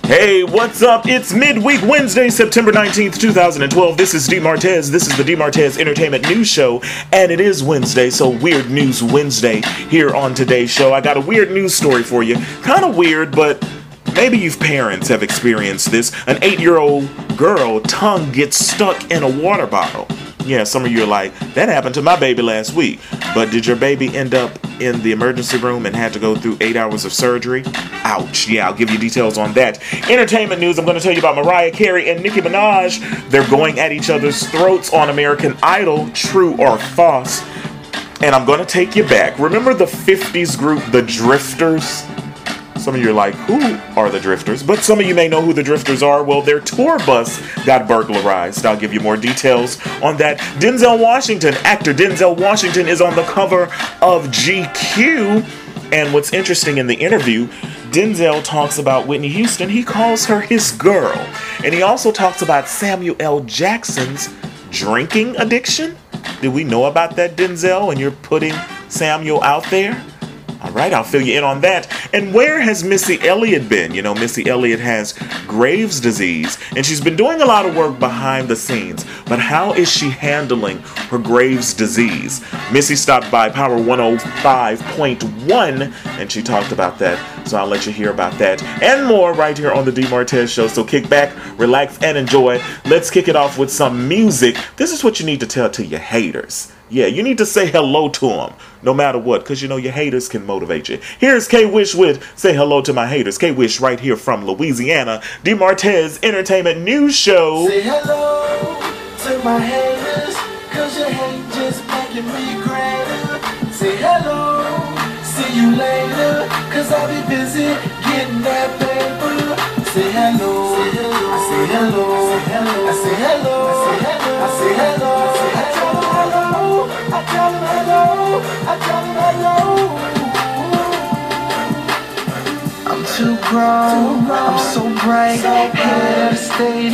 Hey, what's up? It's midweek Wednesday, September 19th, 2012. This is MARTEZ. This is the MARTEZ Entertainment News Show, and it is Wednesday, so Weird News Wednesday here on today's show. I got a weird news story for you. Kind of weird, but maybe you parents have experienced this. An 8-year-old girl tongue gets stuck in a water bottle. Yeah, some of you are like, that happened to my baby last week. But did your baby end up in the emergency room and had to go through 8 hours of surgery? Ouch. Yeah, I'll give you details on that. Entertainment news, I'm going to tell you about Mariah Carey and Nicki Minaj. They're going at each other's throats on American Idol, true or false. And I'm going to take you back. Remember the 50s group, the Drifters? Some of you are like, who are the Drifters? But some of you may know who the Drifters are. Well, their tour bus got burglarized. I'll give you more details on that. Denzel Washington, actor Denzel Washington, is on the cover of GQ. And what's interesting in the interview, Denzel talks about Whitney Houston. He calls her his girl. And he also talks about Samuel L. Jackson's drinking addiction. Did we know about that, Denzel? And you're putting Samuel out there? All right, I'll fill you in on that. And where has Missy Elliot been? You know, Missy Elliot has Graves' disease, and she's been doing a lot of work behind the scenes. But how is she handling her Graves' disease? Missy stopped by Power 105.1, and she talked about that. So I'll let you hear about that and more right here on the MARTEZ Show. So kick back, relax, and enjoy. Let's kick it off with some music. This is what you need to tell to your haters. Yeah, you need to say hello to them, no matter what, because you know your haters can motivate you. Here's K-Wish with Say Hello to My Haters. K-Wish right here from Louisiana, MARTEZ Entertainment News Show. Say hello to my haters, cause your hate just making me greater. Say hello, see you later, cause I'll be busy getting that paper. Say hello, I say hello, I say hello, I say hello, I tell them hello, I tell them hello. I'm too grown, I'm so bright, head of state,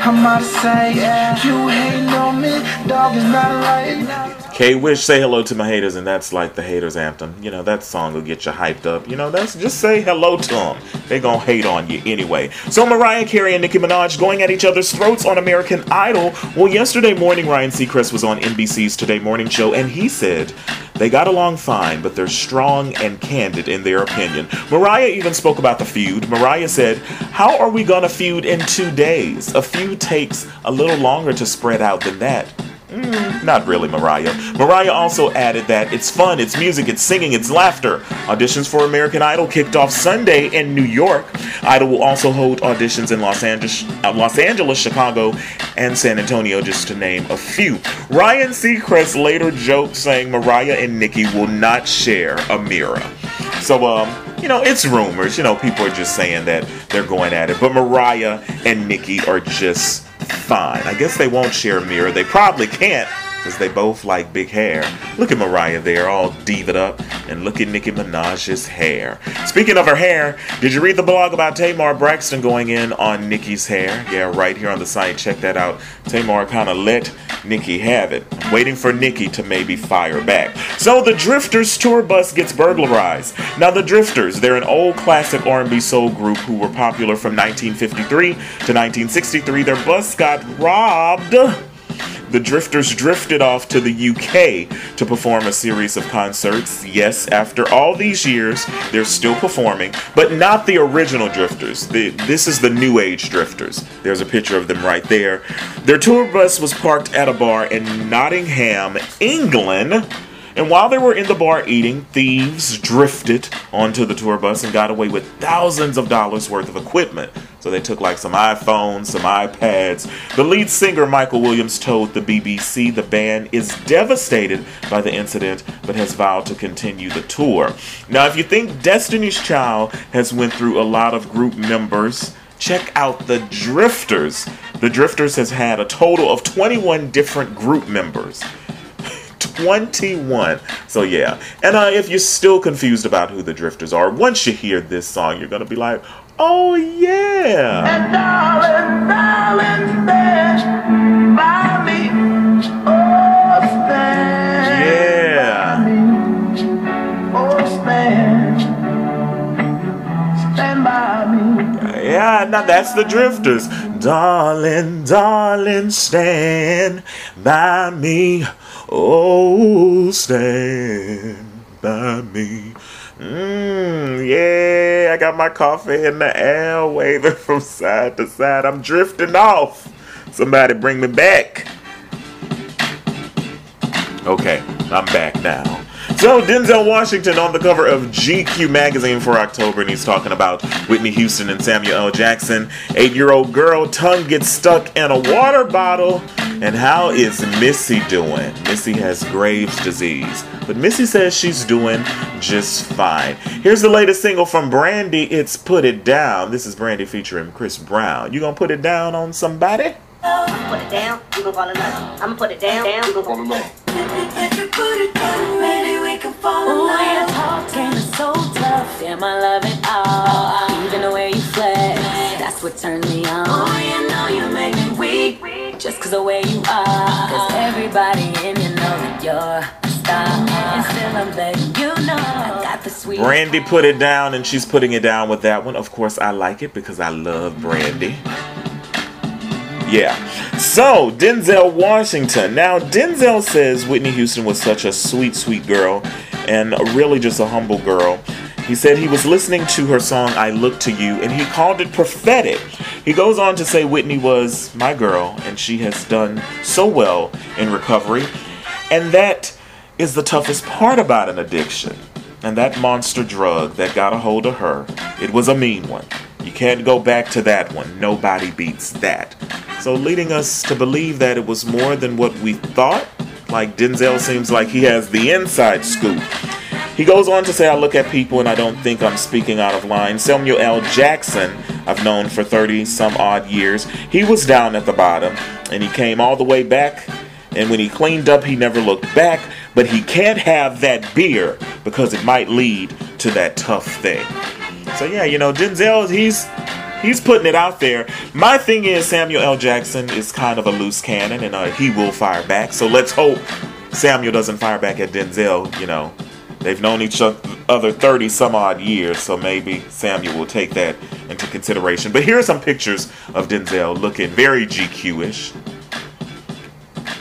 I'm out of sight. You hating on me, dog is not right. K-Wish, say hello to my haters, and that's like the haters anthem. You know, that song will get you hyped up. You know, that's just say hello to them. They gonna hate on you anyway. So Mariah Carey and Nicki Minaj going at each other's throats on American Idol. Well, yesterday morning, Ryan Seacrest was on NBC's Today Morning Show, and he said they got along fine, but they're strong and candid in their opinion. Mariah even spoke about the feud. Mariah said, how are we gonna feud in 2 days? A feud takes a little longer to spread out than that. Not really, Mariah. Mariah also added that it's fun, it's music, it's singing, it's laughter. Auditions for American Idol kicked off Sunday in New York. Idol will also hold auditions in Los Angeles, Chicago, and San Antonio, just to name a few. Ryan Seacrest later joked saying Mariah and Nicki will not share a mirror. So, you know, it's rumors. You know, people are just saying that they're going at it. But Mariah and Nicki are just fine. I guess they won't share a mirror. They probably can't because they both like big hair. Look at Mariah there, all diva'd up, and look at Nicki Minaj's hair. Speaking of her hair, did you read the blog about Tamar Braxton going in on Nicki's hair? Yeah, right here on the site. Check that out. Tamar kind of let Nicki have it. I'm waiting for Nicki to maybe fire back. So the Drifters tour bus gets burglarized. Now the Drifters, they're an old classic R&B soul group who were popular from 1953 to 1963. Their bus got robbed. The Drifters drifted off to the UK to perform a series of concerts. Yes, after all these years, they're still performing, but not the original Drifters. This is the New Age Drifters. There's a picture of them right there. Their tour bus was parked at a bar in Nottingham, England. And while they were in the bar eating, thieves drifted onto the tour bus and got away with thousands of dollars worth of equipment. So they took like some iPhones, some iPads. The lead singer, Michael Williams, told the BBC the band is devastated by the incident, but has vowed to continue the tour. Now, if you think Destiny's Child has went through a lot of group members, check out the Drifters. The Drifters has had a total of 21 different group members. 21. So yeah. And if you're still confused about who the Drifters are, once you hear this song, you're going to be like, oh yeah. And darling, darling, stand by me. Oh, stand Yeah. by me. Oh, stand. Stand by by me. Yeah, now that's the Drifters. Darling, darling, stand by me. Oh, stand by me. Yeah, I got my coffee in the air, waving from side to side. I'm drifting off. Somebody bring me back. Okay, I'm back now. So, Denzel Washington on the cover of GQ magazine for October, and he's talking about Whitney Houston and Samuel L. Jackson. 8-year-old girl tongue gets stuck in a water bottle. And how is Missy doing? Missy has Graves' disease, but Missy says she's doing just fine. Here's the latest single from Brandy. It's Put It Down. This is Brandy featuring Chris Brown. You gonna put it down on somebody? Put it down, you gon' fall in love. I'ma put it down, you gon' fall in love. If you put it down, maybe we can fall in love. Ooh, your talking is so tough. Damn, I love it all. Even the way you flex, that's what turns me on. Oh, you know you make me weak. Just cause the way you are. Cause everybody in you know that you're a star. And still I'm letting you know I got the sweet. Brandy put it down, and she's putting it down with that one. Of course, I like it because I love Brandy. Yeah. So, Denzel Washington. Now, Denzel says Whitney Houston was such a sweet, sweet girl and really just a humble girl. He said he was listening to her song, I Look to You, and he called it prophetic. He goes on to say Whitney was my girl, and she has done so well in recovery. And that is the toughest part about an addiction. And that monster drug that got a hold of her, it was a mean one. You can't go back to that one. Nobody beats that. So leading us to believe that it was more than what we thought. Like Denzel seems like he has the inside scoop. He goes on to say, I look at people and I don't think I'm speaking out of line. Samuel L. Jackson, I've known for 30 some odd years. He was down at the bottom and he came all the way back. And when he cleaned up, he never looked back. But he can't have that beer because it might lead to that tough thing. So yeah, you know, Denzel, he's putting it out there. My thing is Samuel L. Jackson is kind of a loose cannon and he will fire back. So let's hope Samuel doesn't fire back at Denzel, you know. They've known each other 30 some odd years, so maybe Samuel will take that into consideration. But here are some pictures of Denzel looking very GQ-ish.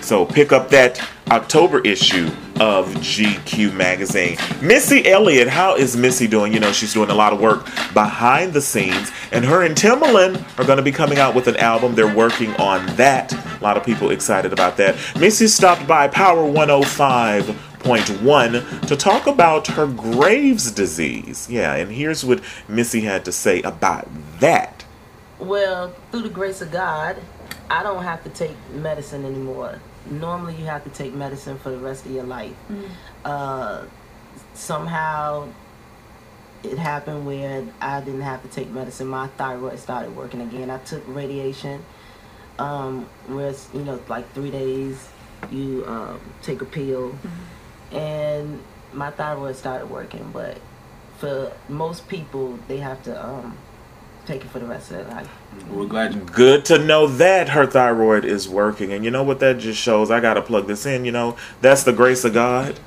So pick up that October issue of GQ magazine. Missy Elliot, how is Missy doing? You know, she's doing a lot of work behind the scenes, and her and Timbaland are going to be coming out with an album. They're working on that. A lot of people excited about that. Missy stopped by Power 105.1 to talk about her Graves' disease. Yeah, and here's what Missy had to say about that. Well, through the grace of God, I don't have to take medicine anymore. Normally you have to take medicine for the rest of your life. Somehow it happened where I didn't have to take medicine. My thyroid started working again. I took radiation, where it's, you know, like 3 days you take a pill, and my thyroid started working. But for most people, they have to take it for the rest of their life. We're glad you. Good to know that her thyroid is working. And you know what that just shows? I got to plug this in, you know. That's the grace of God.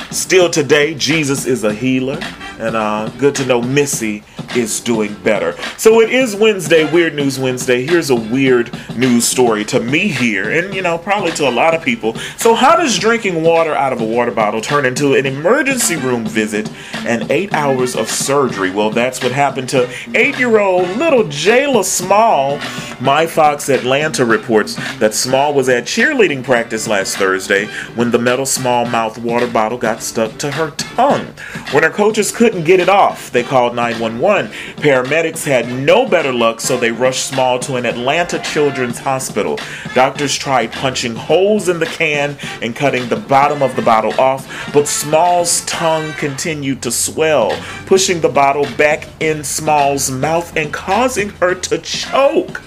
Still today, Jesus is a healer. And good to know Missy is doing better. So it is Wednesday, Weird News Wednesday. Here's a weird news story to me here, and you know, probably to a lot of people. So how does drinking water out of a water bottle turn into an emergency room visit and 8 hours of surgery? Well, that's what happened to 8-year-old little Jayla Small. My Fox Atlanta reports that Small was at cheerleading practice last Thursday when the metal small mouth water bottle got stuck to her tongue. When her coaches couldn't get it off, they called 911. Paramedics had no better luck, so they rushed Small to an Atlanta Children's Hospital. Doctors tried punching holes in the can and cutting the bottom of the bottle off, but Small's tongue continued to swell, pushing the bottle back in Small's mouth and causing her to choke.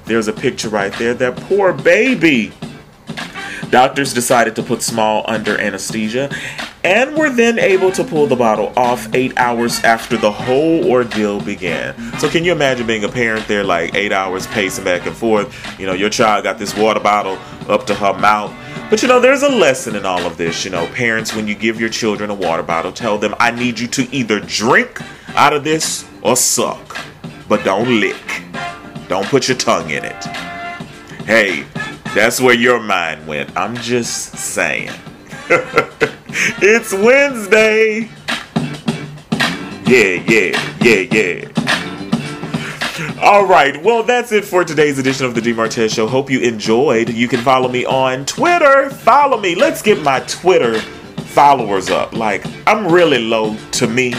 There's a picture right there. That poor baby. Doctors decided to put Small under anesthesia and were then able to pull the bottle off 8 hours after the whole ordeal began. So can you imagine being a parent there, like 8 hours pacing back and forth? You know, your child got this water bottle up to her mouth. But you know, there's a lesson in all of this. You know, parents, when you give your children a water bottle, tell them, I need you to either drink out of this or suck, but don't lick. Don't put your tongue in it. Hey, that's where your mind went. I'm just saying. It's Wednesday. Yeah. All right, well, that's it for today's edition of the DeMartez Show. Hope you enjoyed. You can follow me on Twitter. Follow me. Let's get my Twitter followers up. Like, I'm really low to me,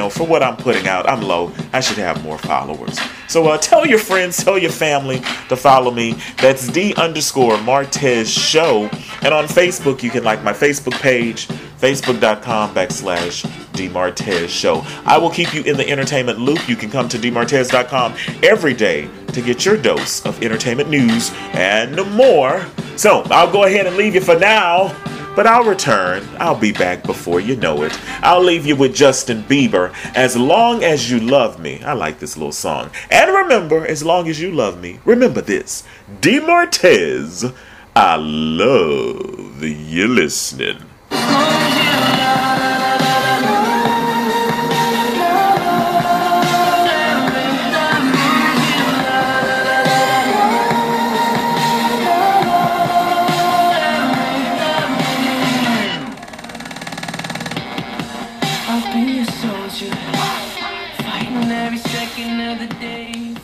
for what I'm putting out. I'm low. I should have more followers. So tell your friends, tell your family to follow me. That's D_Martez Show. And on Facebook, you can like my Facebook page, facebook.com/DeMartez Show. I will keep you in the entertainment loop. You can come to DeMartez.com every day to get your dose of entertainment news and more. So I'll go ahead and leave you for now. But I'll return. I'll be back before you know it. I'll leave you with Justin Bieber. As long as you love me. I like this little song. And remember, as long as you love me, remember this. DeMartez, I love you listening. I'll be a soldier, fighting every second of the day.